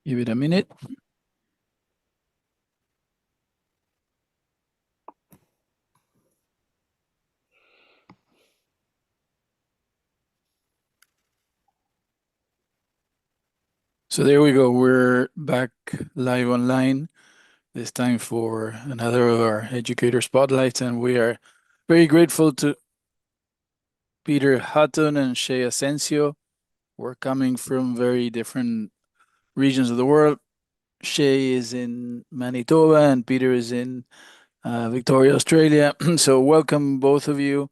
Give it a minute. So there we go. We're back live online, this time for another of our educator spotlights, and we are very grateful to Peter Hutton and Shei Ascencio. We're coming from very different regions of the world. Shei is in Manitoba and Peter is in Victoria, Australia. So welcome both of you.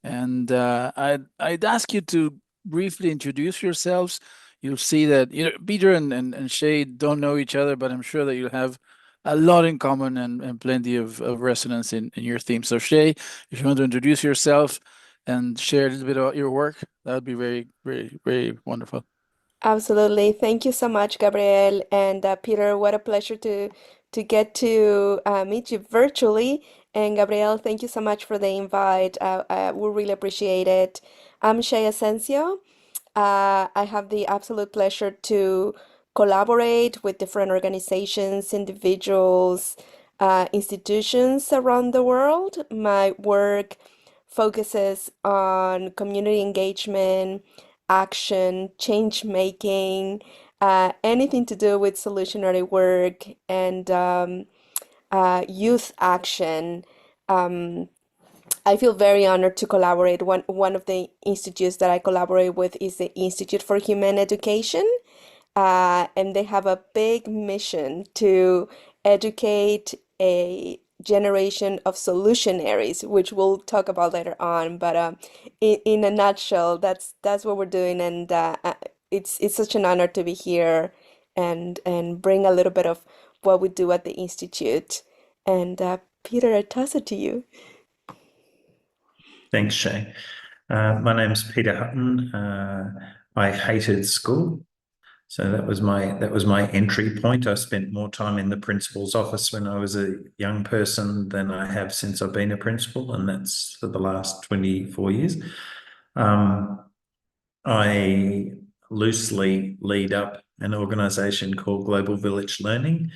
And I'd ask you to briefly introduce yourselves. You'll see that Peter and Shei don't know each other, but I'm sure that you'll have a lot in common and plenty of resonance in your theme. So Shei, if you want to introduce yourself and share a little bit about your work, that would be very, very, very wonderful. Absolutely. Thank you so much, Gabriel and Peter. What a pleasure to get to meet you virtually. And Gabriel, thank you so much for the invite. We really appreciate it. I'm Shea Ascencio. I have the absolute pleasure to collaborate with different organizations, individuals, institutions around the world. My work focuses on community engagement, action, change making, anything to do with solutionary work and youth action. Um, I feel very honored to collaborate. One of the institutes that I collaborate with is the Institute for Human Education, and they have a big mission to educate a generation of solutionaries, which we'll talk about later on. But in a nutshell, that's what we're doing, and it's such an honor to be here and bring a little bit of what we do at the institute. And Peter, I toss it to you. Thanks, Shei. My name's Peter Hutton. I hated school, so that was my entry point. I spent more time in the principal's office when I was a young person than I have since I've been a principal, and that's for the last 24 years. I loosely lead up an organisation called Global Village Learning.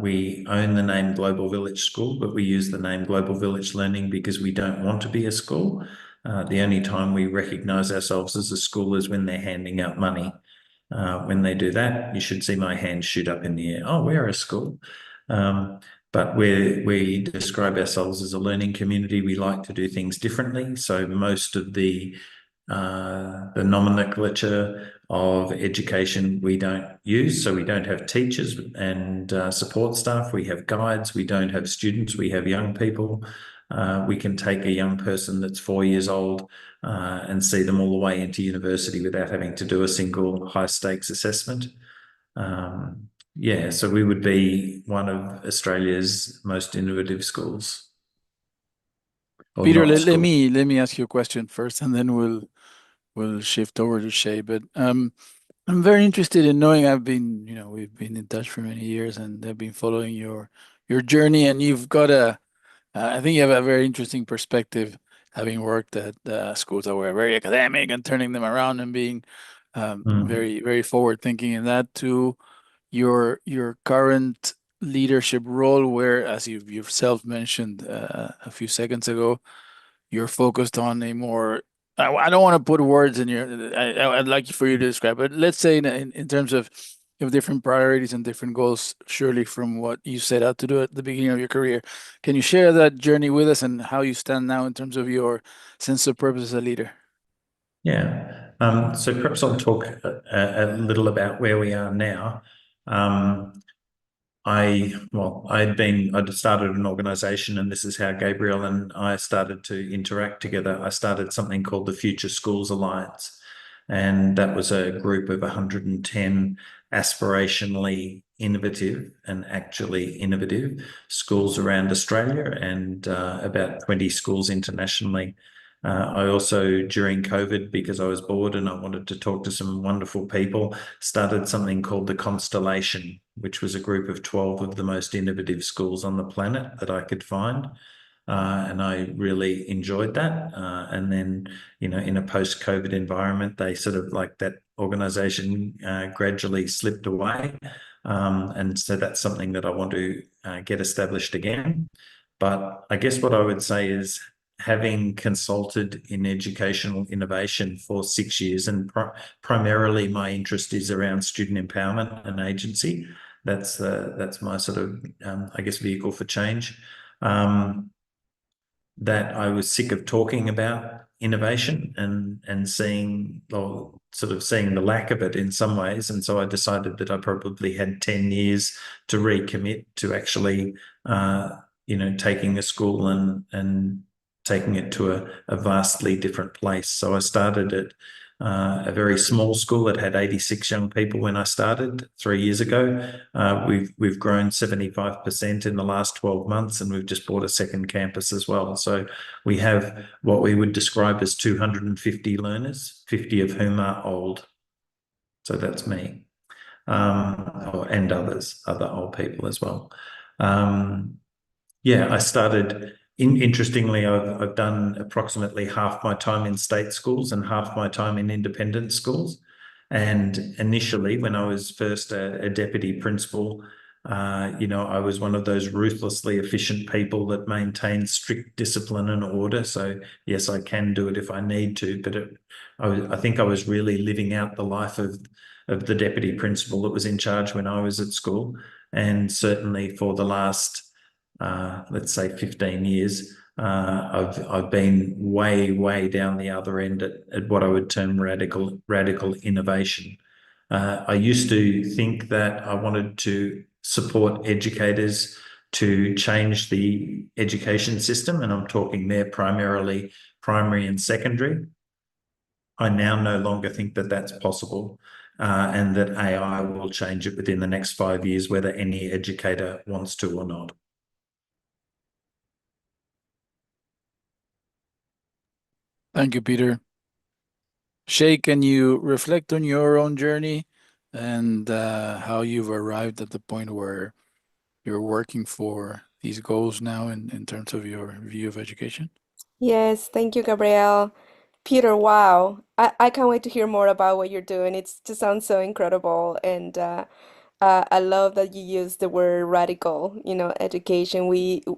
We own the name Global Village School, but we use the name Global Village Learning because we don't want to be a school. The only time we recognise ourselves as a school is when they're handing out money. When they do that, you should see my hand shoot up in the air. Oh, we're a school. But we describe ourselves as a learning community. We like to do things differently. So most of the nomenclature of education we don't use. So we don't have teachers and support staff. We have guides. We don't have students. We have young people. We can take a young person that's 4 years old and see them all the way into university without having to do a single high stakes assessment. Yeah, so we would be one of Australia's most innovative schools. Or Peter, not let school. me ask you a question first, and then we'll shift over to Shei. But I'm very interested in knowing. We've been in touch for many years, and I've been following your journey, and you've got I think you have a very interesting perspective, having worked at schools that were very academic and turning them around and being Mm. very, very forward thinking in that to your current leadership role, where, as you've yourself mentioned a few seconds ago, you're focused on a more I don't want to put words in your I'd like for you to describe it. Let's say in terms of different priorities and different goals, surely from what you set out to do at the beginning of your career. Can you share that journey with us and how you stand now in terms of your sense of purpose as a leader? Yeah. So perhaps I'll talk a little about where we are now. Um, I'd started an organization, and this is how Gabriel and I started to interact together. I started something called the Future Schools Alliance, and that was a group of 110 aspirationally innovative and actually innovative schools around Australia and about 20 schools internationally. I also, during COVID, because I was bored and I wanted to talk to some wonderful people, started something called the Constellation, which was a group of 12 of the most innovative schools on the planet that I could find. and I really enjoyed that. And then, in a post-COVID environment, they sort of like that organization gradually slipped away. And so that's something that I want to get established again. But I guess what I would say is, having consulted in educational innovation for 6 years, and primarily my interest is around student empowerment and agency. That's my sort of, I guess, vehicle for change. Um, that I was sick of talking about innovation and seeing, or sort of seeing the lack of it in some ways. And so I decided that I probably had 10 years to recommit to actually, taking a school and taking it to a vastly different place. So I started at a very small school that had 86 young people when I started 3 years ago. We've grown 75% in the last 12 months, and we've just bought a second campus as well. So we have what we would describe as 250 learners, 50 of whom are old. So that's me, and other old people as well. Yeah, I started. Interestingly, I've done approximately half my time in state schools and half my time in independent schools. And initially, when I was first a deputy principal, I was one of those ruthlessly efficient people that maintained strict discipline and order. So yes, I can do it if I need to, but I think I was really living out the life of the deputy principal that was in charge when I was at school. And certainly for the last, let's say 15 years, I've been way down the other end at what I would term radical innovation. I used to think that I wanted to support educators to change the education system, and I'm talking there primarily primary and secondary. I now no longer think that that's possible, and that AI will change it within the next 5 years, whether any educator wants to or not. Thank you, Peter. Shei, can you reflect on your own journey and how you've arrived at the point where you're working for these goals now in terms of your view of education? Yes, thank you, Gabrielle. Peter, wow. I can't wait to hear more about what you're doing. It just sounds so incredible. And I love that you use the word radical, education.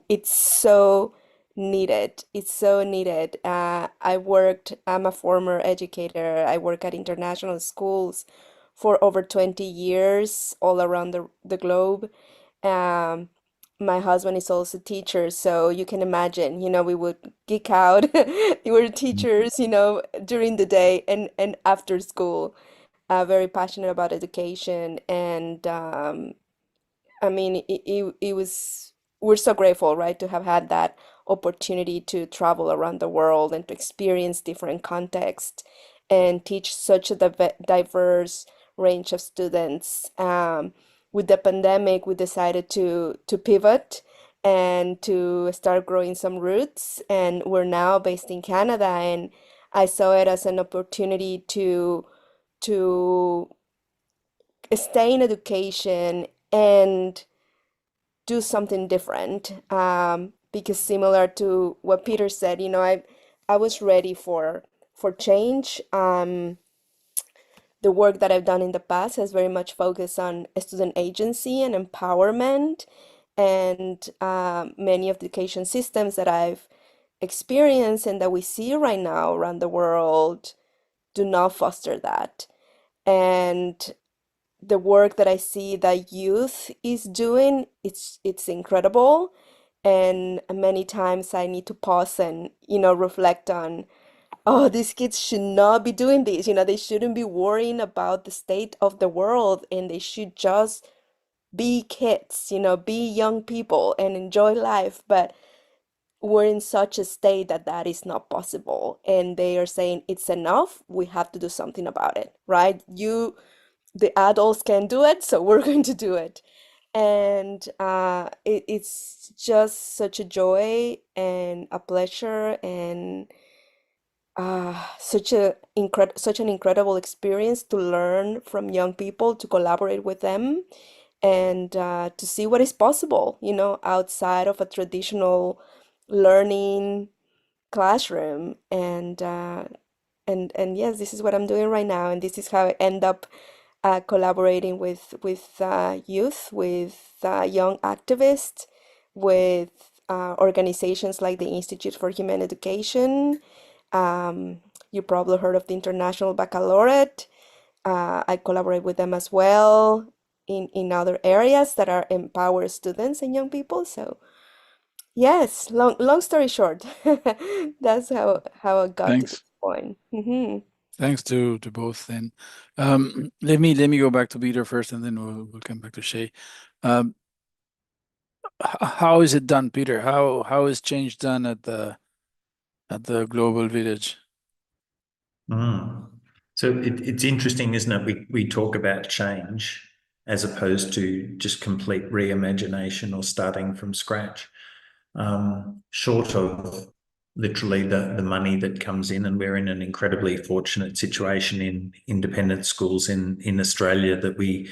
It's so needed. It's so needed. I'm a former educator. I work at international schools for over 20 years all around the globe. Um, my husband is also a teacher, so you can imagine, we would geek out. We were teachers, during the day and after school. Very passionate about education, and I mean, it was, we're so grateful, right, to have had that opportunity to travel around the world and to experience different contexts and teach such a diverse range of students. With the pandemic, we decided to pivot and to start growing some roots, and we're now based in Canada, and I saw it as an opportunity to stay in education and do something different. Because similar to what Peter said, I was ready for change. The work that I've done in the past has very much focused on student agency and empowerment, and many of the education systems that I've experienced and that we see right now around the world do not foster that. And the work that I see that youth is doing, it's incredible. And many times I need to pause and, reflect on, oh, these kids should not be doing this. They shouldn't be worrying about the state of the world, and they should just be kids, be young people and enjoy life. But we're in such a state that that is not possible. And they are saying it's enough. We have to do something about it, right? The adults can do it, so we're going to do it. And it's just such a joy and a pleasure, and such an incredible experience to learn from young people, to collaborate with them, and to see what is possible, outside of a traditional learning classroom. And yes, this is what I'm doing right now, and this is how I end up collaborating with youth, with young activists, with organizations like the Institute for Human Education. You probably heard of the International Baccalaureate. I collaborate with them as well in other areas that are empower students and young people. So yes, long story short, that's how I got to this Thanks. point. Thanks to both. Then let me go back to Peter first, and then we'll come back to Shei. Um, how is it done, Peter? How is change done at the global village? Mm. So it's interesting, isn't it? We talk about change as opposed to just complete reimagination or starting from scratch. Short of literally the money that comes in, and we're in an incredibly fortunate situation in independent schools in Australia that we,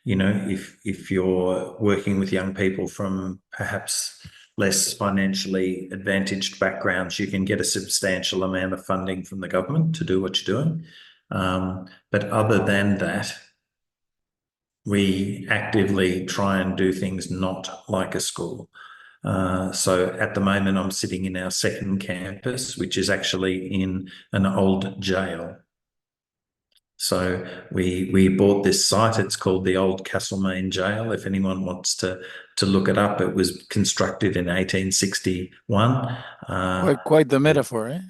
if you're working with young people from perhaps less financially advantaged backgrounds, you can get a substantial amount of funding from the government to do what you're doing. But other than that, we actively try and do things not like a school. So at the moment, I'm sitting in our second campus, which is actually in an old jail. So we bought this site. It's called the Old Castlemaine Jail. If anyone wants to look it up, it was constructed in 1861. Quite the metaphor, eh?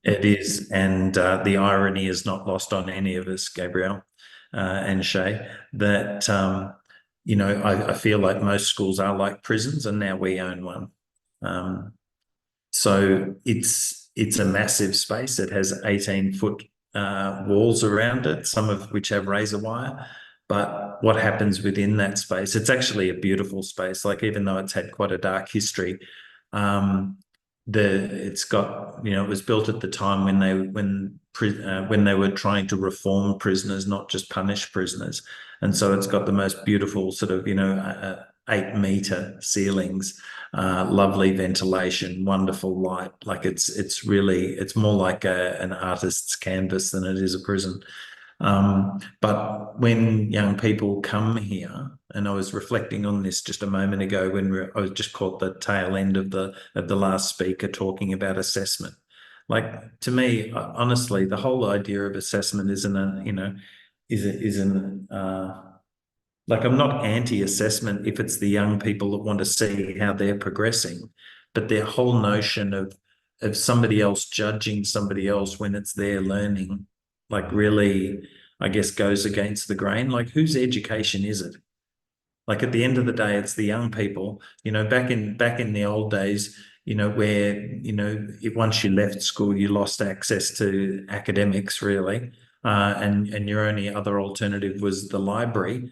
It is, and the irony is not lost on any of us, Gabrielle and Shei, that I feel like most schools are like prisons, and now we own one. So it's a massive space. It has 18-foot walls around it, some of which have razor wire. But what happens within that space? It's actually a beautiful space. Like, even though it's had quite a dark history, um, it's got, it was built at the time when they were trying to reform prisoners, not just punish prisoners. And so it's got the most beautiful sort of 8-meter ceilings, lovely ventilation, wonderful light. Like, it's more like an artist's canvas than it is a prison. But when young people come here, and I was reflecting on this just a moment ago when I was just caught the tail end of the last speaker talking about assessment. Like, to me, honestly, the whole idea of assessment like, I'm not anti-assessment if it's the young people that want to see how they're progressing, but their whole notion of somebody else judging somebody else when it's their learning, like, really, I guess, goes against the grain. Like, whose education is it? Like, at the end of the day, it's the young people. Back in the old days, where once you left school, you lost access to academics, really, and your only other alternative was the library.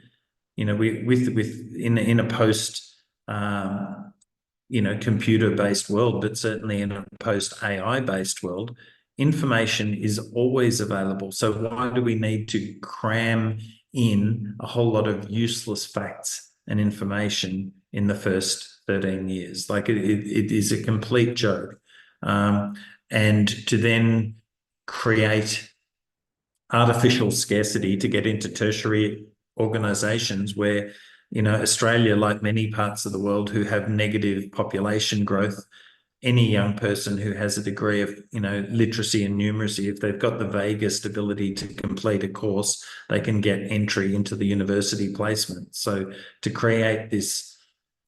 In a post computer-based world, but certainly in a post-AI-based world, information is always available. So why do we need to cram in a whole lot of useless facts and information in the first 13 years? Like, it is a complete joke. And to then create artificial scarcity to get into tertiary organizations where, Australia, like many parts of the world who have negative population growth, any young person who has a degree of, literacy and numeracy, if they've got the vaguest ability to complete a course, they can get entry into the university placement. So to create this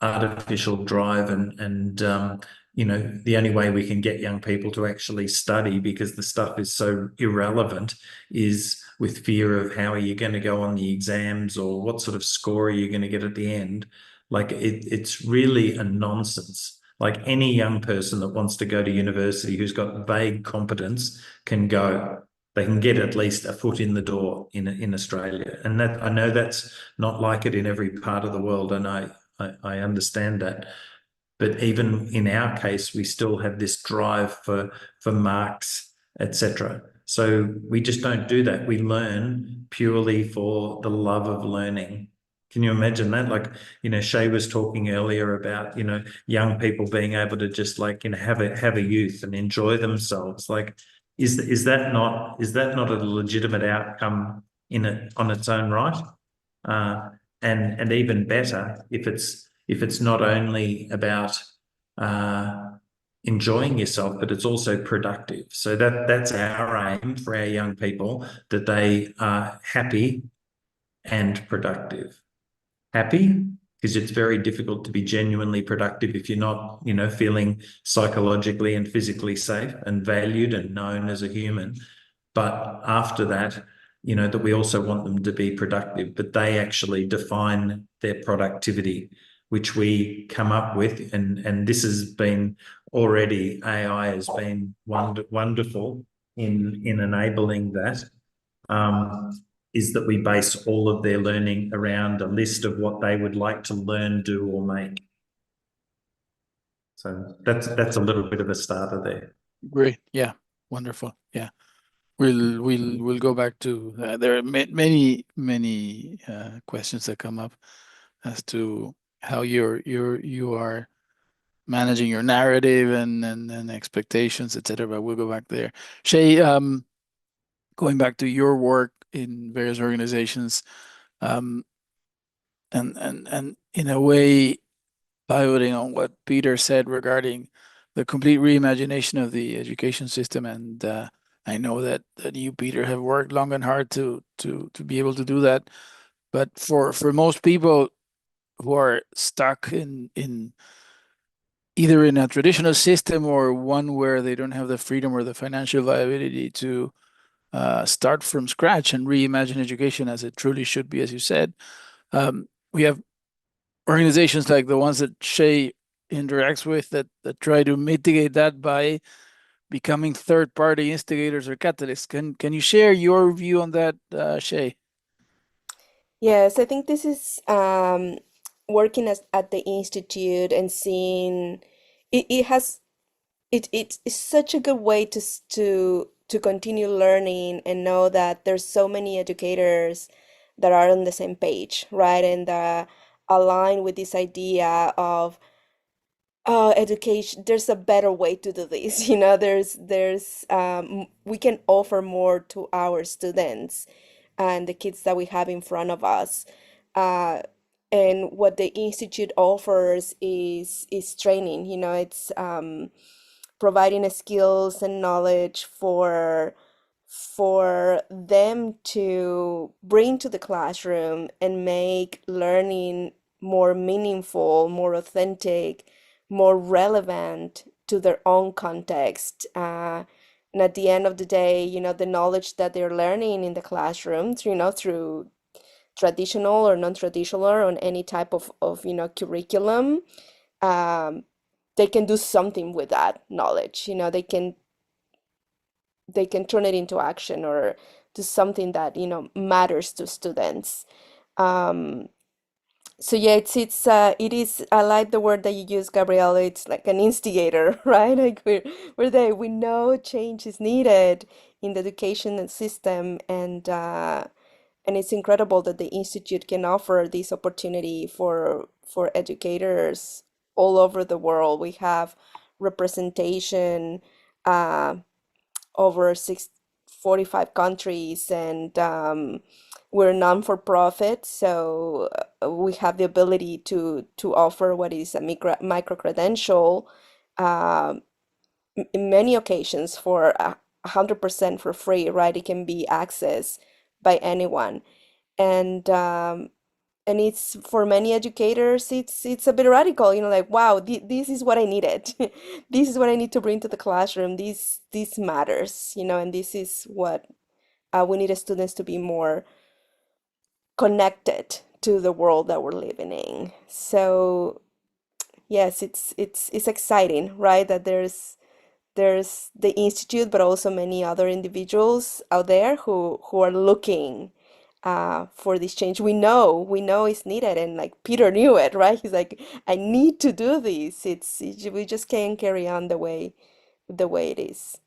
artificial drive and the only way we can get young people to actually study, because the stuff is so irrelevant, is with fear of how are you going to go on the exams, or what sort of score are you going to get at the end. Like, it's really a nonsense. Like, any young person that wants to go to university who's got vague competence can go. They can get at least a foot in the door in Australia. And that, I know that's not like it in every part of the world, and I understand that. But even in our case, we still have this drive for marks, etc. So we just don't do that. We learn purely for the love of learning. Can you imagine that? Like, Shei was talking earlier about, young people being able to just like, have a youth and enjoy themselves. Like, is that not a legitimate outcome on its own right? Uh, and even better if it's not only about enjoying yourself, but it's also productive. So that's our aim for our young people, that they are happy and productive. Happy because it's very difficult to be genuinely productive if you're not, feeling psychologically and physically safe and valued and known as a human. But after that, that we also want them to be productive, but they actually define their productivity, which we come up with. And this has been already, AI has been wonderful in enabling that. Is that we base all of their learning around a list of what they would like to learn, do, or make. So that's a little bit of a starter there. Great. Yeah. Wonderful. Yeah. We'll go back to there are many questions that come up as to how you are managing your narrative and expectations, etc. But we'll go back there. Shei, going back to your work in various organizations, um, and in a way pivoting on what Peter said regarding the complete reimagination of the education system. And I know that you, Peter, have worked long and hard to be able to do that. But for most people who are stuck in either in a traditional system or one where they don't have the freedom or the financial viability to start from scratch and reimagine education as it truly should be, as you said, we have organizations like the ones that Shei interacts with that try to mitigate that by becoming third-party instigators or catalysts. Can you share your view on that, Shei? Yes, I think this is working at the institute and seeing it has it's such a good way to continue learning and know that there's so many educators that are on the same page, right? And align with this idea of education. There's a better way to do this. We can offer more to our students and the kids that we have in front of us. Uh, and what the institute offers is training. It's providing skills and knowledge for them to bring to the classroom and make learning more meaningful, more authentic, more relevant to their own context. And at the end of the day, the knowledge that they're learning in the classrooms, through traditional or non-traditional or on any type of curriculum, um, they can do something with that knowledge. They can turn it into action or to something that matters to students. Um, so yeah, it is. I like the word that you use, Gabriella. It's like an instigator, right? Like we're there. We know change is needed in the education system, and it's incredible that the institute can offer this opportunity for educators all over the world. We have representation uh, over 45 countries, and we're non-for-profit, so we have the ability to offer what is a micro credential, um, in many occasions for 100% for free, right? It can be accessed by anyone, and it's for many educators, it's a bit radical, like, wow, this is what I needed. This is what I need to bring to the classroom. This matters, and this is what we need as students to be more connected to the world that we're living in. So yes, it's exciting, right? That there's the institute, but also many other individuals out there who are looking for this change. We know it's needed, and like Peter knew it, right? He's like, I need to do this. We just can't carry on the way it is.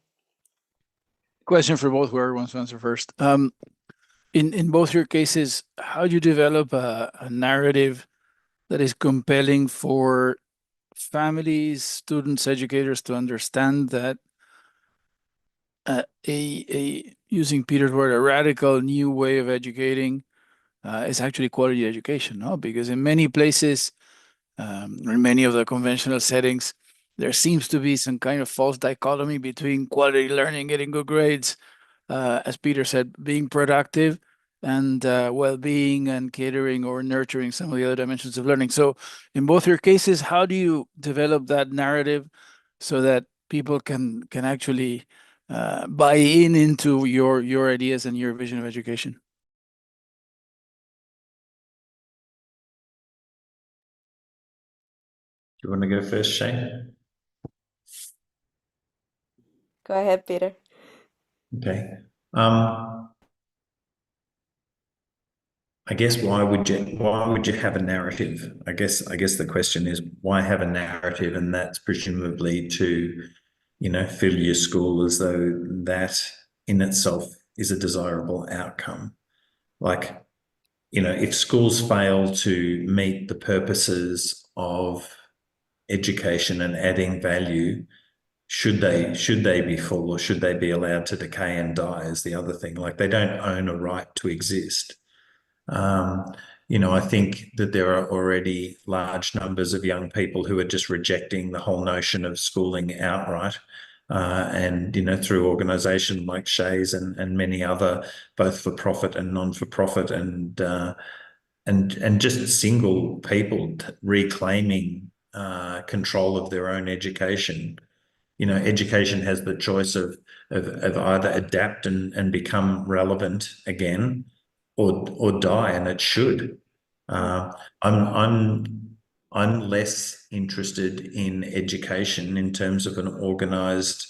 Question for both, whoever wants to answer first. in both your cases, how do you develop a narrative that is compelling for families, students, educators to understand that using Peter's word, a radical new way of educating is actually quality education, no? Because in many places, in many of the conventional settings, there seems to be some kind of false dichotomy between quality learning, getting good grades, as Peter said, being productive, and well-being and catering or nurturing some of the other dimensions of learning. So in both your cases, how do you develop that narrative so that people can actually buy in into your ideas and your vision of education? Do you want to go first, Shane? Go ahead, Peter. Okay. I guess why would you have a narrative? I guess the question is why have a narrative, and that's presumably to, fill your school as though that in itself is a desirable outcome. Like, if schools fail to meet the purposes of education and adding value, should they be full, or should they be allowed to decay and die is the other thing. Like, they don't own a right to exist. Um, I think that there are already large numbers of young people who are just rejecting the whole notion of schooling outright. And through organisations like Shei's and many other, both for profit and non for profit, and just single people reclaiming control of their own education. Education has the choice of either adapt and become relevant again, or die, and it should. Uh, I'm I'm less interested in education in terms of an organized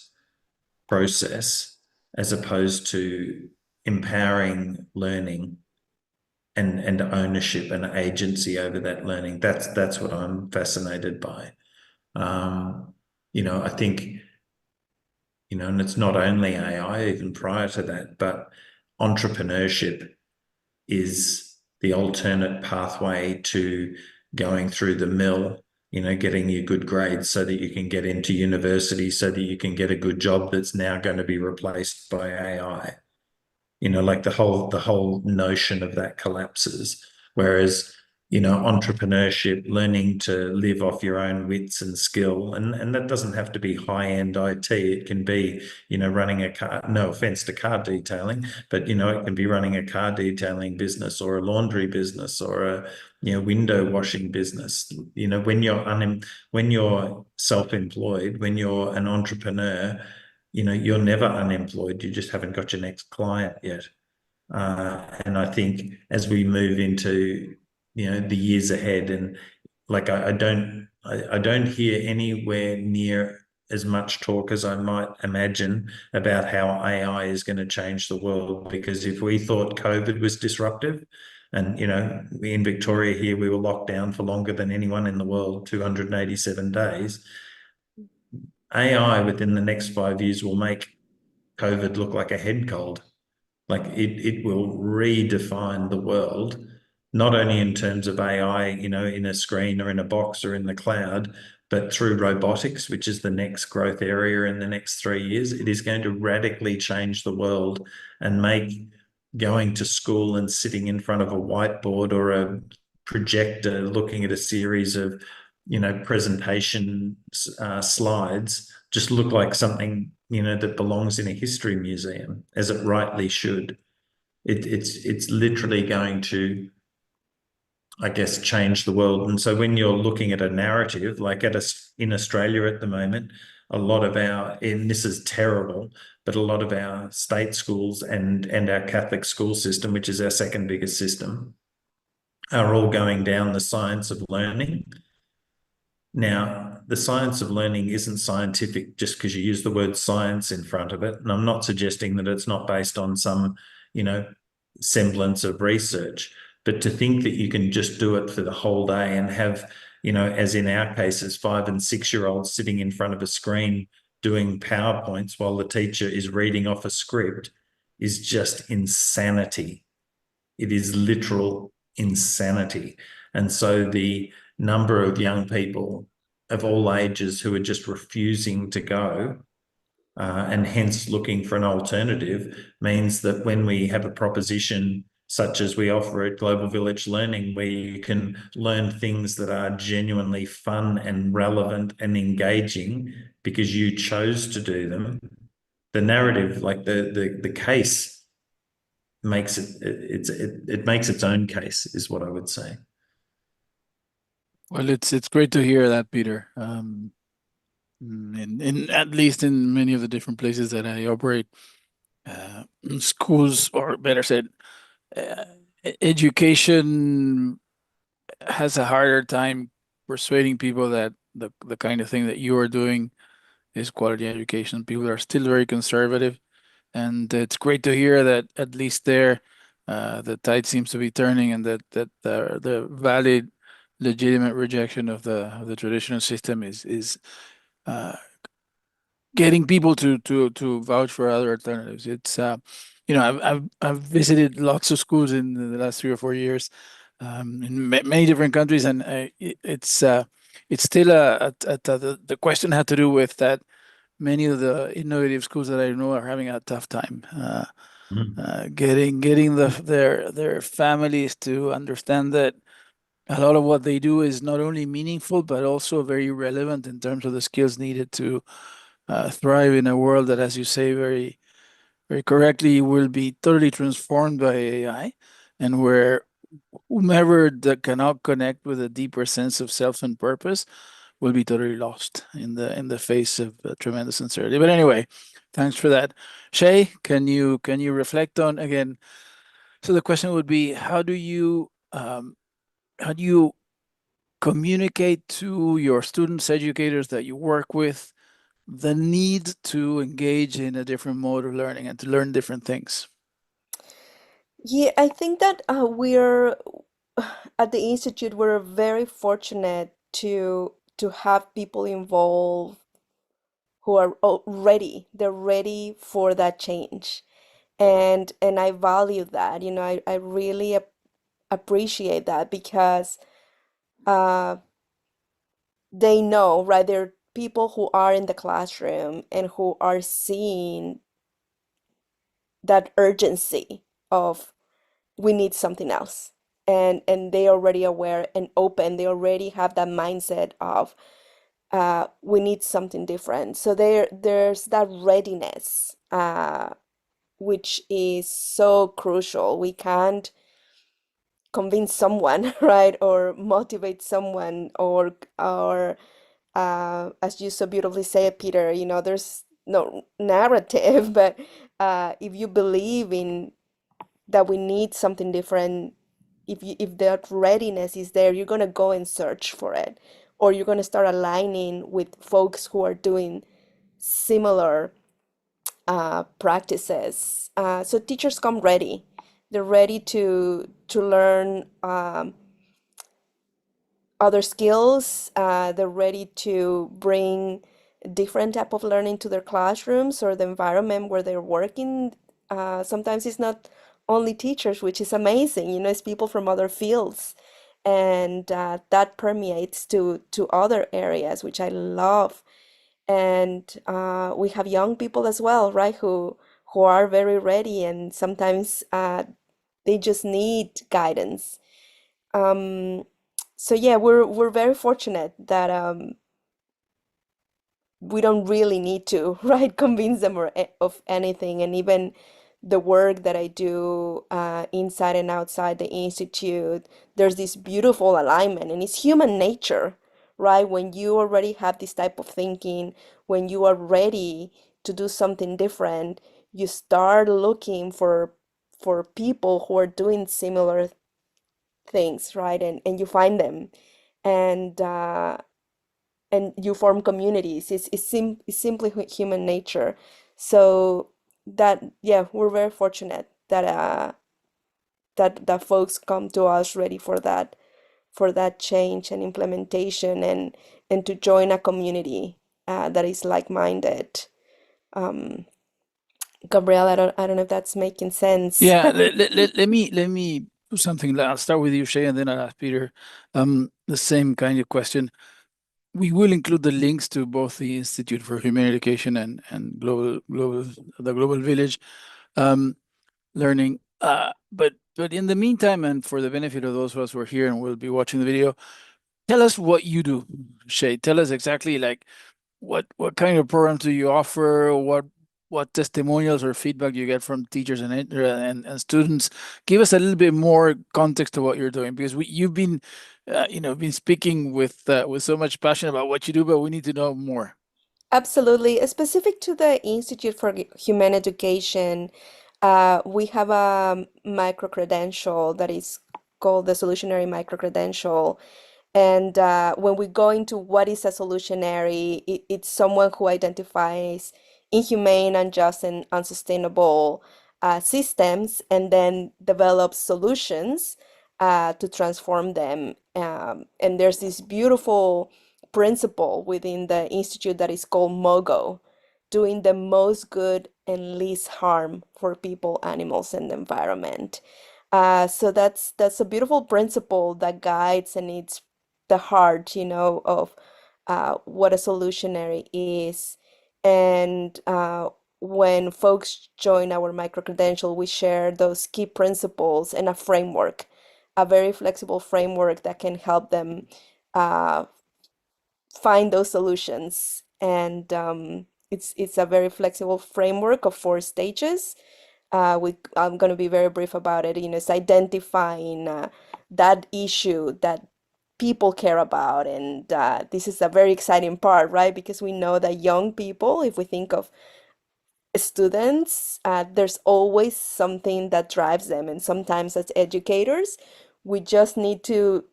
process, as opposed to empowering learning and ownership and agency over that learning. That's what I'm fascinated by. I think, and it's not only AI, even prior to that, but entrepreneurship is the alternate pathway to going through the mill, getting you good grades so that you can get into university, so that you can get a good job that's now going to be replaced by AI. Like the whole notion of that collapses. Whereas, entrepreneurship, learning to live off your own wits and skill, and that doesn't have to be high-end IT. It can be, running a car, no offense to car detailing, but, it can be running a car detailing business, or a laundry business, or a, window washing business. When you're self-employed, when you're an entrepreneur, you're never unemployed. You just haven't got your next client yet. And I think as we move into, the years ahead, and like I don't hear anywhere near as much talk as I might imagine about how AI is going to change the world. Because if we thought COVID was disruptive, and in Victoria here, we were locked down for longer than anyone in the world, 287 days. AI within the next 5 years will make COVID look like a head cold. Like, it will redefine the world, not only in terms of AI, in a screen or in a box or in the cloud, but through robotics, which is the next growth area in the next 3 years. It is going to radically change the world and make going to school and sitting in front of a whiteboard or a projector looking at a series of, presentation slides just look like something, that belongs in a history museum, as it rightly should. It's literally going to, I guess, change the world. And so when you're looking at a narrative, like in Australia at the moment, a lot of and this is terrible, but a lot of our state schools and our Catholic school system, which is our second biggest system, are all going down the science of learning. Now, the science of learning isn't scientific just because you use the word science in front of it. And I'm not suggesting that it's not based on some, semblance of research. But to think that you can just do it for the whole day and have, as in our cases, 5 and 6-year-olds sitting in front of a screen doing PowerPoints while the teacher is reading off a script, is just insanity. It is literal insanity. And so the number of young people of all ages who are just refusing to go and hence looking for an alternative means that when we have a proposition such as we offer at Global Village Learning, where you can learn things that are genuinely fun and relevant and engaging because you chose to do them, the narrative, like the case makes it makes its own case, is what I would say. Well, it's great to hear that, Peter. In at least in many of the different places that I operate, schools, or better said, uh, education has a harder time persuading people that the kind of thing that you are doing is quality education. People are still very conservative, and it's great to hear that at least there, the tide seems to be turning, and that the valid, legitimate rejection of the traditional system is uh, getting people to vouch for other alternatives. It's I've visited lots of schools in the last 3 or 4 years, in many different countries, and it's still the question had to do with that many of the innovative schools that I know are having a tough time Mm. getting their families to understand that a lot of what they do is not only meaningful but also very relevant in terms of the skills needed to thrive in a world that, as you say very correctly, will be totally transformed by AI, and where whomever that cannot connect with a deeper sense of self and purpose will be totally lost in the face of tremendous uncertainty. But anyway, thanks for that. Shei, can you reflect on again? So the question would be, how do you communicate to your students, educators that you work with, the need to engage in a different mode of learning and to learn different things? Yeah, I think that we're at the institute, we're very fortunate to have people involved who are ready. They're ready for that change. And I value that. I really appreciate that because uh, they know, right? They're people who are in the classroom and who are seeing that urgency of we need something else. And they already aware and open. They already have that mindset of we need something different. So there's that readiness, which is so crucial. We can't convince someone, right, or motivate someone, or as you so beautifully say, Peter, there's no narrative, but if you believe in that we need something different, if that readiness is there, you're gonna go and search for it, or you're gonna start aligning with folks who are doing similar practices. So teachers come ready. They're ready to learn other skills. They're ready to bring different type of learning to their classrooms or the environment where they're working. Sometimes it's not only teachers, which is amazing. It's people from other fields, and that permeates to other areas, which I love. And we have young people as well, right? Who are very ready, and sometimes they just need guidance. Um, so yeah, we're very fortunate that we don't really need to, right, convince them of anything. And even the work that I do inside and outside the institute, there's this beautiful alignment, and it's human nature, right? When you already have this type of thinking, when you are ready to do something different, you start looking for people who are doing similar things, right? And you find them, and you form communities. It's simply human nature. So that, yeah, we're very fortunate that that folks come to us ready for that change and implementation, and to join a community that is like-minded. Um, Gabriel, I don't know if that's making sense. Yeah, let me do something. I'll start with you, Shei, and then I'll ask Peter. The same kind of question. We will include the links to both the Institute for Humane Education and the Global Village learning. But in the meantime, and for the benefit of those of us who are here and will be watching the video, tell us what you do, Shay. Tell us exactly like what kind of programs do you offer? What testimonials or feedback you get from teachers and students? Give us a little bit more context to what you're doing because you've been been speaking with so much passion about what you do, but we need to know more. Absolutely. Specific to the Institute for Humane Education, we have a micro credential that is called the Solutionary Micro Credential. And when we go into what is a solutionary, it's someone who identifies inhumane, unjust, and unsustainable systems and then develops solutions to transform them. And there's this beautiful principle within the institute that is called MOGO, doing the most good and least harm for people, animals, and the environment. So that's a beautiful principle that guides, and it's the heart, of what a solutionary is. And when folks join our micro-credential, we share those key principles and a framework, a very flexible framework that can help them uh, find those solutions. And it's a very flexible framework of 4 stages. I'm going to be very brief about it. It's identifying that issue that people care about, and this is a very exciting part, right? Because we know that young people, if we think of students, there's always something that drives them, and sometimes as educators, we just need to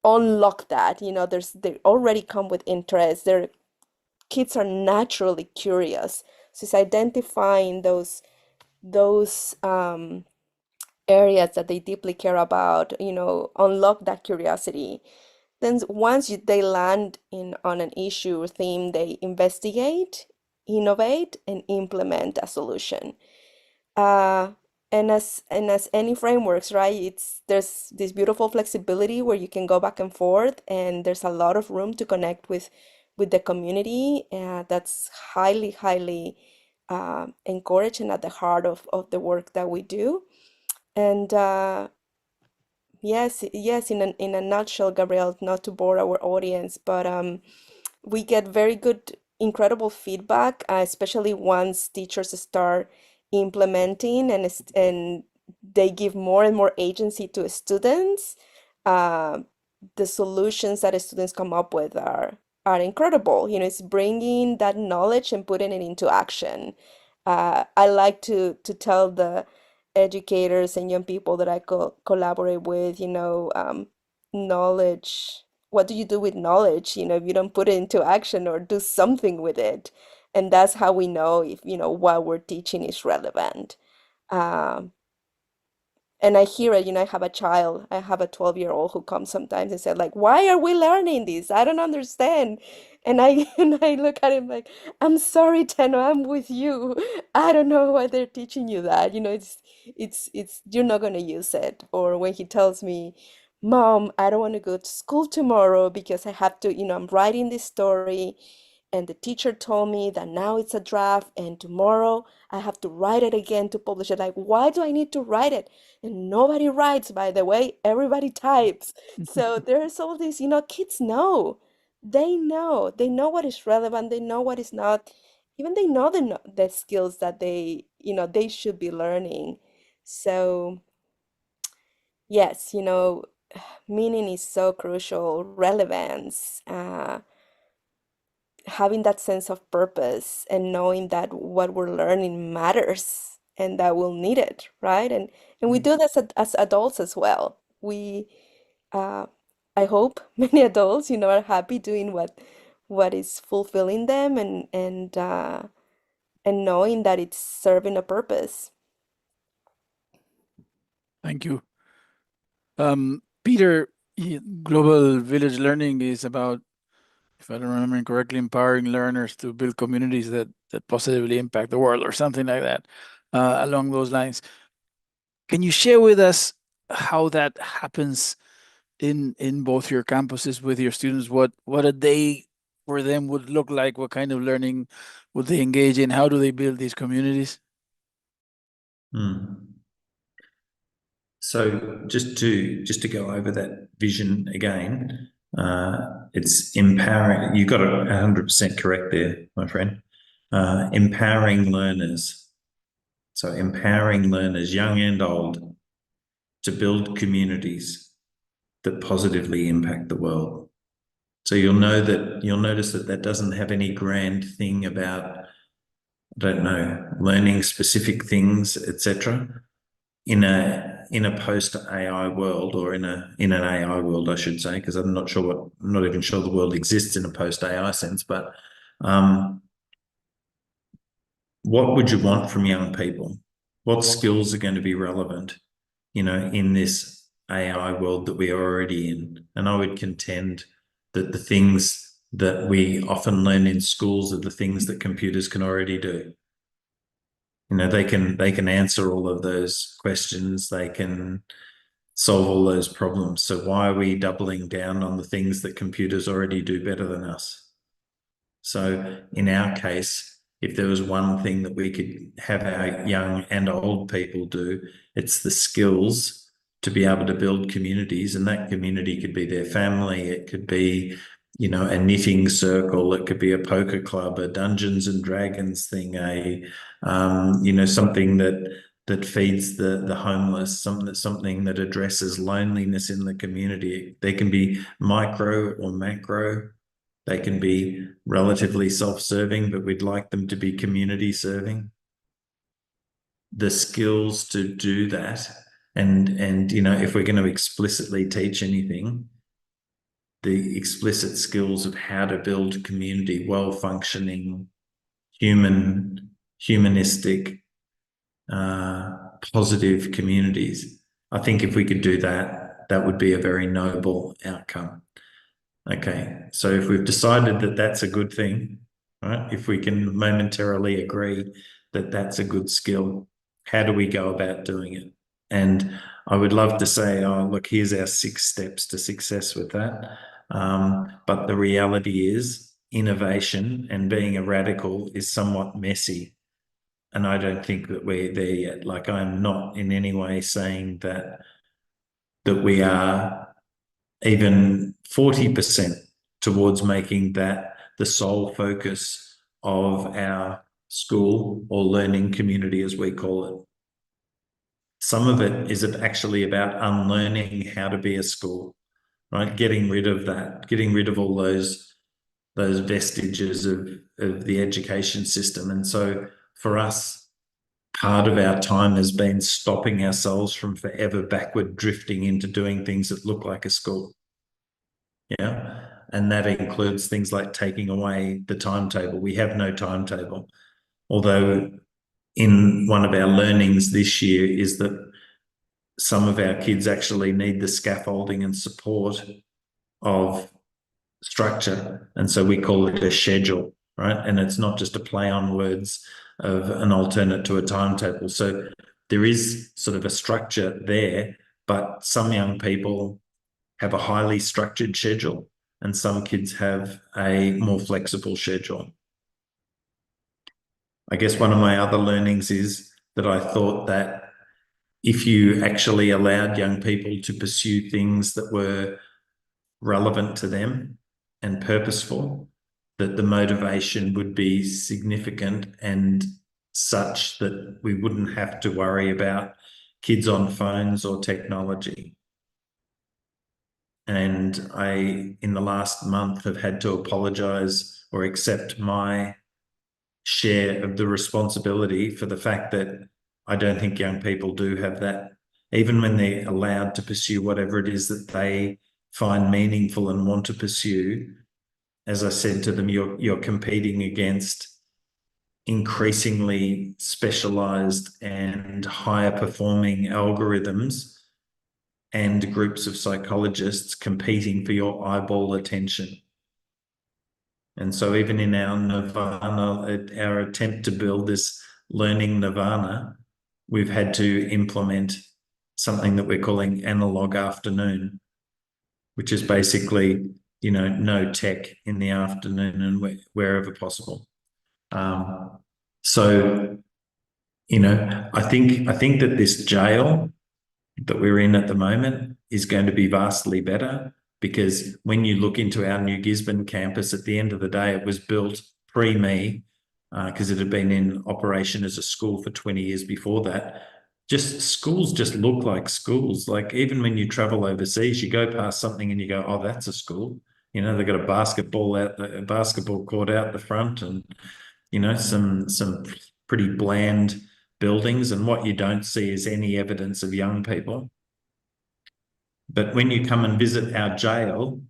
unlock that. They already come with interest. Their kids are naturally curious, so it's identifying those areas that they deeply care about, unlock that curiosity. Then once they land in on an issue or theme, they investigate, innovate, and implement a solution. Uh, and as any frameworks, right? There's this beautiful flexibility where you can go back and forth, and there's a lot of room to connect with the community. That's highly, highly encouraged and at the heart of the work that we do. And yes, yes, in a nutshell, Gabrielle, not to bore our audience, but we get very good, incredible feedback, especially once teachers start implementing and they give more and more agency to students. Uh, the solutions that the students come up with are incredible. It's bringing that knowledge and putting it into action. I like to tell the educators and young people that I collaborate with, knowledge. What do you do with knowledge, if you don't put it into action or do something with it? And that's how we know if, what we're teaching is relevant. Um, and I hear it, I have a child, I have a 12-year-old who comes sometimes and said, like, why are we learning this? I don't understand. And I and I look at him like, I'm sorry, Teno, I'm with you. I don't know why they're teaching you that. It's you're not gonna use it. Or when he tells me, Mom, I don't want to go to school tomorrow because I have to, I'm writing this story and the teacher told me that now it's a draft and tomorrow I have to write it again to publish it. Like, why do I need to write it? And nobody writes, by the way, everybody types. So there's all this, kids know. They know what is relevant, they know what is not. Even they know the skills that they should be learning. So yes, meaning is so crucial, relevance, having that sense of purpose and knowing that what we're learning matters and that we'll need it, right? And we do this as adults as well. We uh, I hope many adults, are happy doing what is fulfilling them and knowing that it's serving a purpose. Thank you. Peter, Global Village Learning is about, if I don't remember correctly, empowering learners to build communities that that positively impact the world or something like that, along those lines. Can you share with us how that happens in both your campuses with your students? What a day for them would look like? What kind of learning would they engage in? How do they build these communities? So just to go over that vision again, it's empowering. You got it 100% correct there, my friend. Empowering learners. So empowering learners, young and old, to build communities that positively impact the world. So you'll notice that that doesn't have any grand thing about, I don't know, learning specific things, etc. In a post AI world, or in an AI world, I should say, because I'm not even sure the world exists in a post AI sense. But what would you want from young people? What skills are going to be relevant, in this AI world that we are already in? And I would contend that the things that we often learn in schools are the things that computers can already do. They can answer all of those questions. They can solve all those problems. So why are we doubling down on the things that computers already do better than us? So in our case, if there was one thing that we could have our young and old people do, it's the skills to be able to build communities. And that community could be their family. It could be, a knitting circle. It could be a poker club, a Dungeons and Dragons thing, something that feeds the homeless, something that addresses loneliness in the community. They can be micro or macro. They can be relatively self-serving, but we'd like them to be community serving. The skills to do that, and if we're going to explicitly teach anything, the explicit skills of how to build community, well-functioning, humanistic, positive communities. I think if we could do that, that would be a very noble outcome. Okay, so if we've decided that that's a good thing, right? If we can momentarily agree that that's a good skill, how do we go about doing it? And I would love to say, oh, look, here's our 6 steps to success with that. But the reality is innovation and being a radical is somewhat messy. And I don't think that we're there yet. Like, I'm not in any way saying that we are even 40% towards making that the sole focus of our school or learning community, as we call it. Some of it is actually about unlearning how to be a school, right? Getting rid of that, getting rid of all those vestiges of the education system. And so for us, part of our time has been stopping ourselves from forever backward drifting into doing things that look like a school. Yeah. And that includes things like taking away the timetable. We have no timetable. Although in one of our learnings this year is that some of our kids actually need the scaffolding and support of structure. And so we call it a schedule, right? And it's not just a play on words of an alternate to a timetable. So there is sort of a structure there, but some young people have a highly structured schedule and some kids have a more flexible schedule. I guess one of my other learnings is that I thought that if you actually allowed young people to pursue things that were relevant to them and purposeful, that the motivation would be significant and such that we wouldn't have to worry about kids on phones or technology. And I, in the last month, have had to apologize or accept my share of the responsibility for the fact that I don't think young people do have that. Even when they're allowed to pursue whatever it is that they find meaningful and want to pursue, as I said to them, you're competing against increasingly specialized and higher performing algorithms and groups of psychologists competing for your eyeball attention. And so even in our nirvana, our attempt to build this learning nirvana, we've had to implement something that we're calling analog afternoon, which is basically, no tech in the afternoon and wherever possible. So, I think that this jail that we're in at the moment is going to be vastly better, because when you look into our New Gisborne campus, at the end of the day, it was built pre-me, because it had been in operation as a school for 20 years before that. Schools just look like schools. Like, even when you travel overseas, you go past something and you go, oh, that's a school. They've got a basketball court out the front, and some pretty bland buildings, and what you don't see is any evidence of young people. But when you come and visit our jail,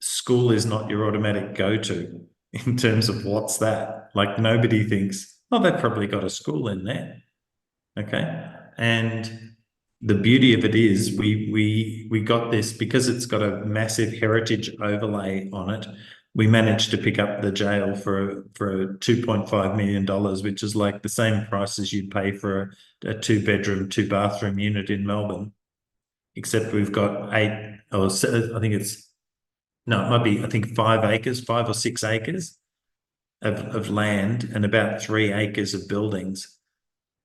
school is not your automatic go-to in terms of what's that. Like, nobody thinks, oh, they've probably got a school in there. Okay. And the beauty of it is we got this because it's got a massive heritage overlay on it. We managed to pick up the jail for $2.5 million, which is like the same price as you'd pay for a 2-bedroom, 2-bathroom unit in Melbourne. Except we've got I think it's, no, it might be, I think 5 acres, 5 or 6 acres of land, and about 3 acres of buildings.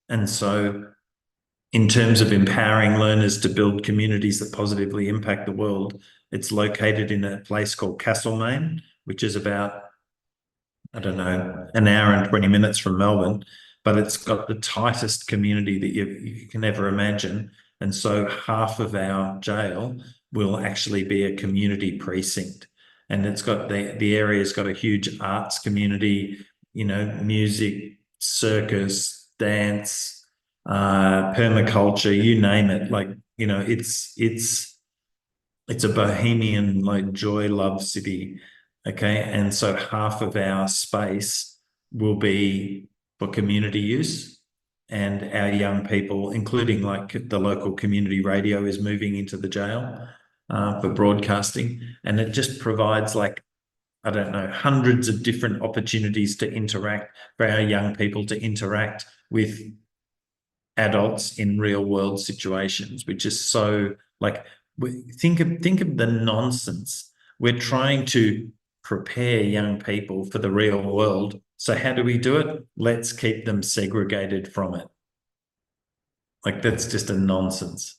And so, in terms of empowering learners to build communities that positively impact the world, it's located in a place called Castlemaine, which is about, I don't know, an hour and 20 minutes from Melbourne, but it's got the tightest community that you can ever imagine. And so half of our jail will actually be a community precinct. And it's got the area's got a huge arts community, music, circus, dance, permaculture, you name it. Like, it's a bohemian, like, joy love city. Okay. And so half of our space will be for community use, and our young people, including like the local community radio, is moving into the jail for broadcasting. And it just provides, like, I don't know, hundreds of different opportunities to interact, for our young people to interact with adults in real world situations, which is so, like, think of the nonsense. We're trying to prepare young people for the real world. So how do we do it? Let's keep them segregated from it. Like, that's just a nonsense.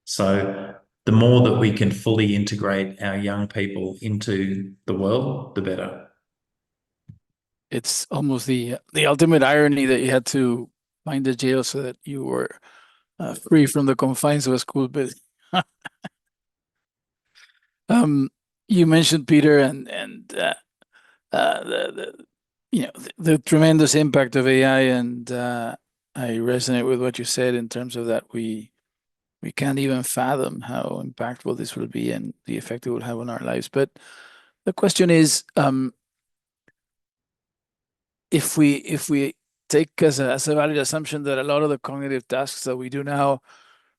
So the more that we can fully integrate our young people into the world, the better. It's almost the ultimate irony that you had to find a jail so that you were free from the confines of a school building. You mentioned, Peter, and the tremendous impact of AI, and I resonate with what you said in terms of that we can't even fathom how impactful this will be and the effect it will have on our lives. But the question is, if we take as a valid assumption that a lot of the cognitive tasks that we do now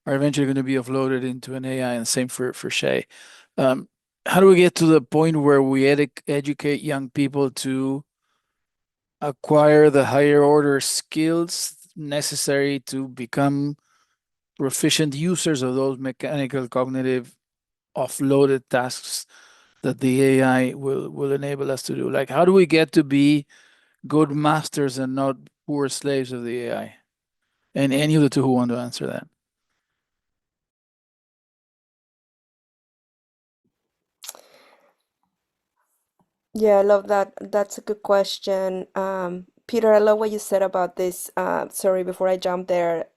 are eventually going to be offloaded into an AI, and same for Shei. How do we get to the point where we educate young people to acquire the higher order skills necessary to become proficient users of those mechanical cognitive offloaded tasks that the AI will enable us to do? Like, how do we get to be good masters and not poor slaves of the AI? And any of the two who want to answer that. Yeah, I love that. That's a good question. Peter, I love what you said about this. Sorry, before I jump there,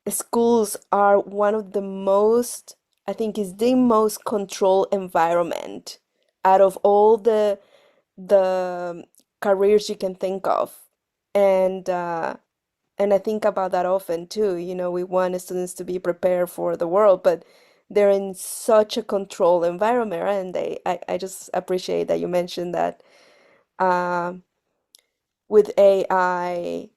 schools are one of the most, I think, is the most controlled environment out of all the careers you can think of. And and I think about that often too. We want students to be prepared for the world, but they're in such a controlled environment, right? And I just appreciate that you mentioned that um, with AI,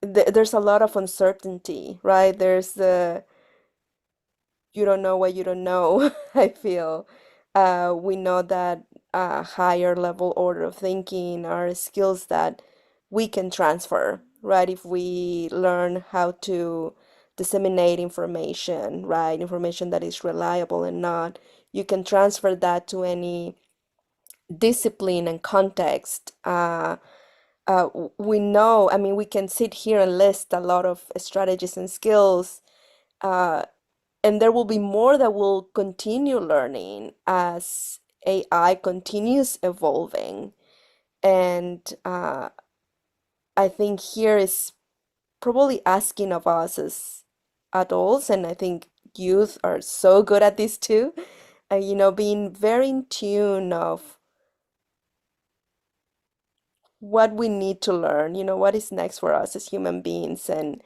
there's a lot of uncertainty, right? There's the you don't know what you don't know, I feel. We know that a higher level order of thinking are skills that we can transfer, right? If we learn how to disseminate information, right? Information that is reliable and not, you can transfer that to any discipline and context. We know, I mean, we can sit here and list a lot of strategies and skills, uh, and there will be more that will continue learning as AI continues evolving. And I think here is probably asking of us as adults, and I think youth are so good at this too, being very in tune of what we need to learn, what is next for us as human beings. And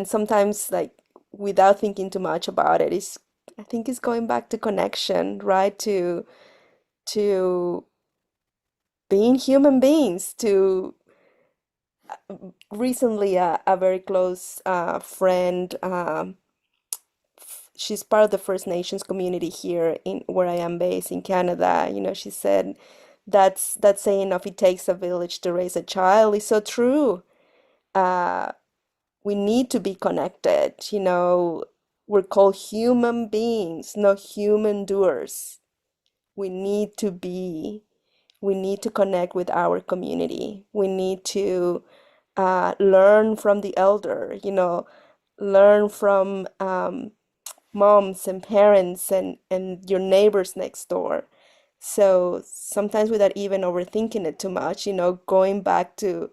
sometimes, like, without thinking too much about it, is I think it's going back to connection, right? To being human beings, to recently a very close friend, she's part of the First Nations community here in where I am based in Canada. She said that's that saying of "it takes a village to raise a child" is so true. uh we need to be connected. We're called human beings, not human doers. We need to be, we need to connect with our community. We need to learn from the elder, learn from moms and parents and your neighbors next door. So sometimes without even overthinking it too much, going back to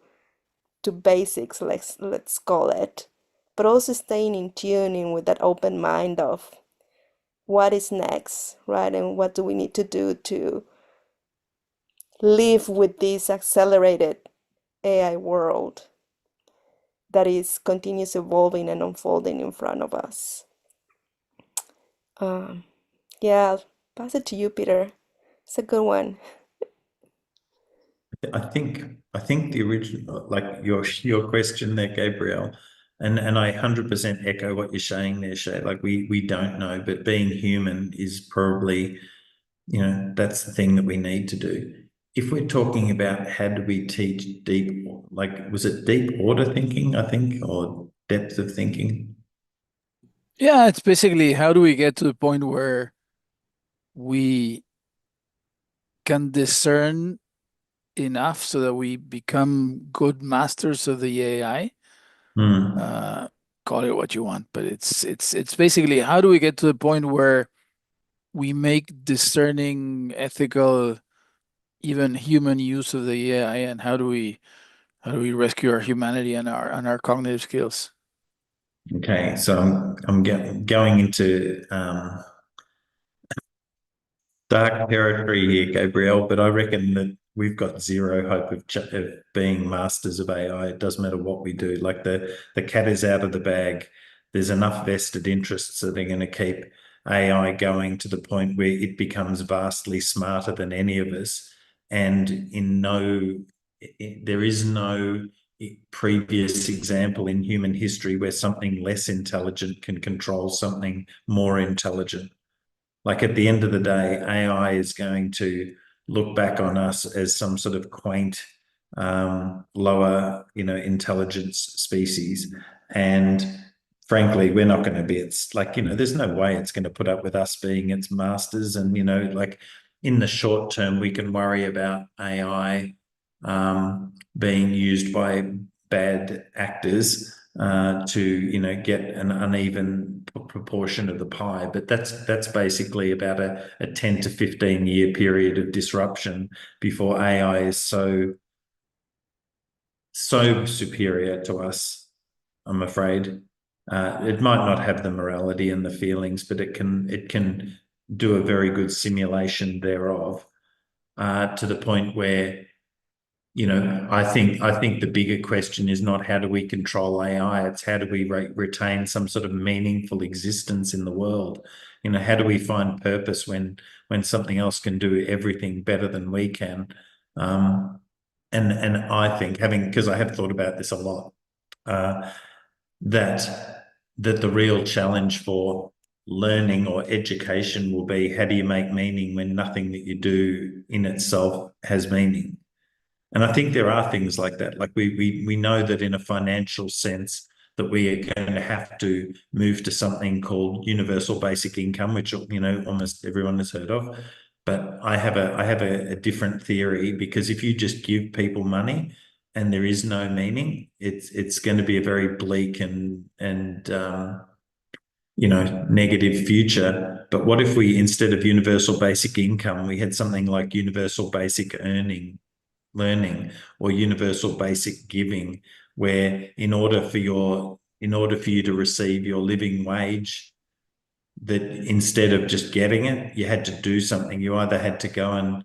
basics, let's call it, but also staying in tuning with that open mind of what is next, right? And what do we need to do to live with this accelerated AI world that is continuous evolving and unfolding in front of us. Um, yeah, I'll pass it to you, Peter. It's a good one. I think the original, like your question there, Gabrielle, and I 100% echo what you're saying there, Shei. Like we don't know, but being human is probably, that's the thing that we need to do. If we're talking about how do we teach deep, like was it deep order thinking, I think, or depth of thinking? Yeah, it's basically how do we get to the point where we can discern enough so that we become good masters of the AI. Hmm. Uh, Call it what you want, but it's basically how do we get to the point where we make discerning, ethical, even human use of the AI, and how do we rescue our humanity and our cognitive skills? Okay, so I'm going into dark territory here, Gabriel, but I reckon that we've got zero hope of being masters of AI. It doesn't matter what we do. Like the cat is out of the bag. There's enough vested interests that are going to keep AI going to the point where it becomes vastly smarter than any of us. And there is no previous example in human history where something less intelligent can control something more intelligent. Like at the end of the day, AI is going to look back on us as some sort of quaint, lower, intelligence species. And frankly, we're not going to be its, like, there's no way it's going to put up with us being its masters. And, like in the short term, we can worry about AI being used by bad actors to get an uneven proportion of the pie, but that's basically about a 10 to 15 year period of disruption before AI is so superior to us. I'm afraid it might not have the morality and the feelings, but it can do a very good simulation thereof, to the point where I think the bigger question is not how do we control AI, it's how do we retain some sort of meaningful existence in the world. How do we find purpose when something else can do everything better than we can? And I think, because I have thought about this a lot, uh, that the real challenge for learning or education will be, how do you make meaning when nothing that you do in itself has meaning? And I think there are things like that. Like we know that in a financial sense that we are going to have to move to something called universal basic income, which almost everyone has heard of. But I have a different theory, because if you just give people money and there is no meaning, it's going to be a very bleak and negative future. But what if we, instead of universal basic income, we had something like universal basic learning, or universal basic giving, where in order for you to receive your living wage, that instead of just getting it, you had to do something. You either had to go and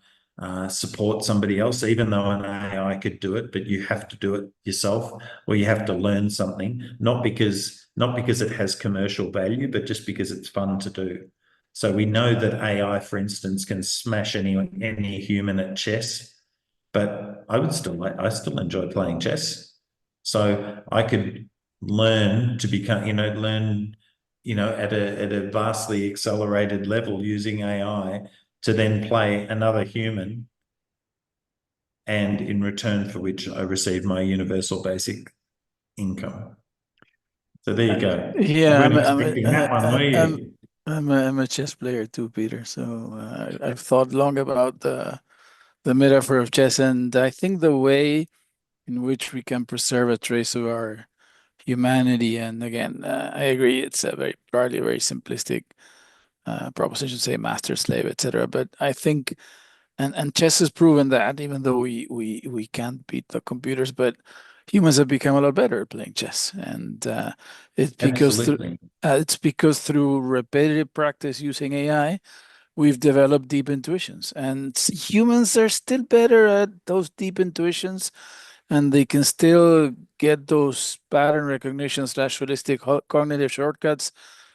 support somebody else, even though an AI could do it, but you have to do it yourself, or you have to learn something, not because it has commercial value, but just because it's fun to do. So we know that AI, for instance, can smash any human at chess, but I still enjoy playing chess. So I could learn to become, at a vastly accelerated level using AI to then play another human, and in return for which I receive my universal basic income. So there you go. You Yeah, weren't expecting that one, were you? I'm a chess player too, Peter. So I've thought long about the metaphor of chess, and I think the way in which we can preserve a trace of our humanity. And again, I agree, it's probably a very simplistic proposition, say master slave, etc. But I think, and chess has proven that, even though we can't beat the computers, but humans have become a lot better at playing chess, and Absolutely. it's because through repetitive practice using AI, we've developed deep intuitions, and humans are still better at those deep intuitions, and they can still get those pattern recognition slash holistic cognitive shortcuts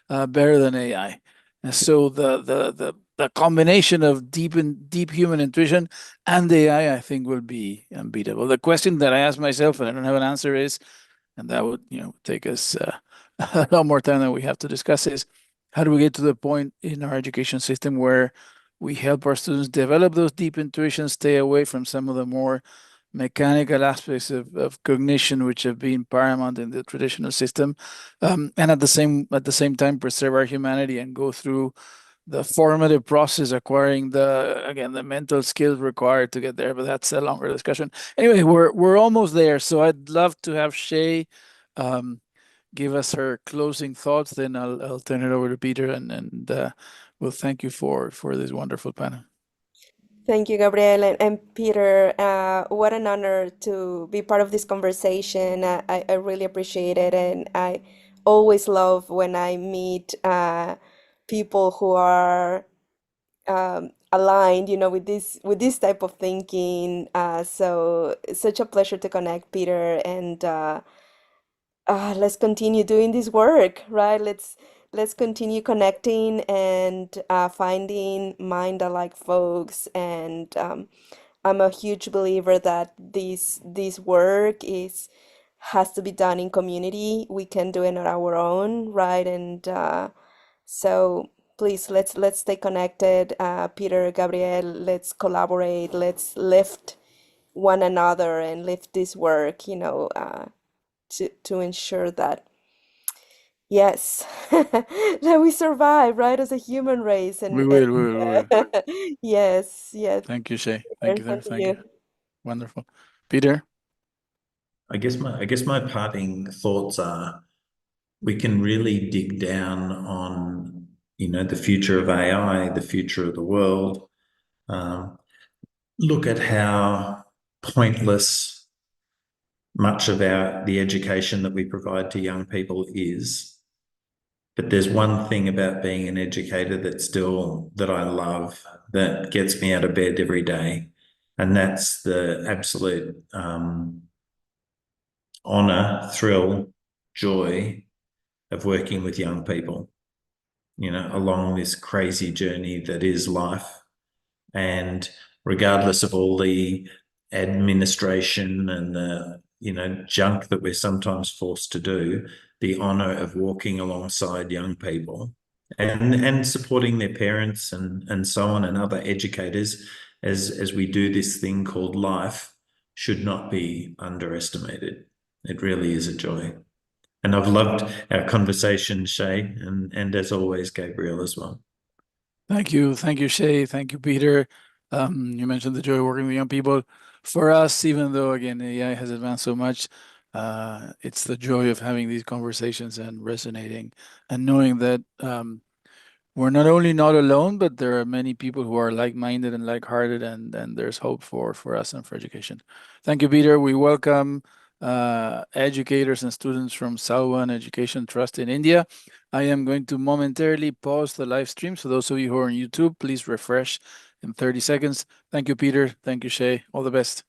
better than AI. And so the combination of deep human intuition and AI, I think, will be unbeatable. The question that I ask myself, and I don't have an answer, is, and that would take us a lot more time than we have to discuss, is how do we get to the point in our education system where we help our students develop those deep intuitions, stay away from some of the more mechanical aspects of cognition, which have been paramount in the traditional system, and at the same time preserve our humanity and go through the formative process, acquiring the mental skills required to get there. But that's a longer discussion. Anyway, we're almost there. So I'd love to have Shei give us her closing thoughts. Then I'll turn it over to Peter, and we'll thank you for this wonderful panel. Thank you, Gabriel and Peter. What an honor to be part of this conversation. I really appreciate it, and I always love when I meet people who are aligned, with this type of thinking. So it's such a pleasure to connect, Peter, and let's continue doing this work, right? Let's continue connecting and finding mind-alike folks. And I'm a huge believer that this work is has to be done in community. We can do it on our own, right? And so please let's stay connected. Peter, Gabriel, let's collaborate. Let's lift one another and lift this work, to ensure that, yes, that we survive, right, as a human race. We And will, we will, we will. yes, yes. Thank you, Shei. Thank Peter, you, on to thank you. you. Wonderful. Peter? I guess my parting thoughts are, we can really dig down on, the future of AI, the future of the world. Look at how pointless much of the education that we provide to young people is. But there's one thing about being an educator that I love, that gets me out of bed every day, and that's the absolute honor, thrill, joy of working with young people, along this crazy journey that is life. And regardless of all the administration and the junk that we're sometimes forced to do, the honor of walking alongside young people and supporting their parents and so on, and other educators as we do this thing called life should not be underestimated. It really is a joy. And I've loved our conversation, Shei, and as always, Gabriel as well. Thank you. Thank you, Shei. Thank you, Peter. You mentioned the joy of working with young people. For us, even though, again, AI has advanced so much, it's the joy of having these conversations and resonating and knowing that we're not only not alone, but there are many people who are like-minded and like-hearted, and there's hope for us and for education. Thank you, Peter. We welcome educators and students from Salwan Education Trust in India. I am going to momentarily pause the live stream. So those of you who are on YouTube, please refresh in 30 seconds. Thank you, Peter. Thank you, Shei. All the best.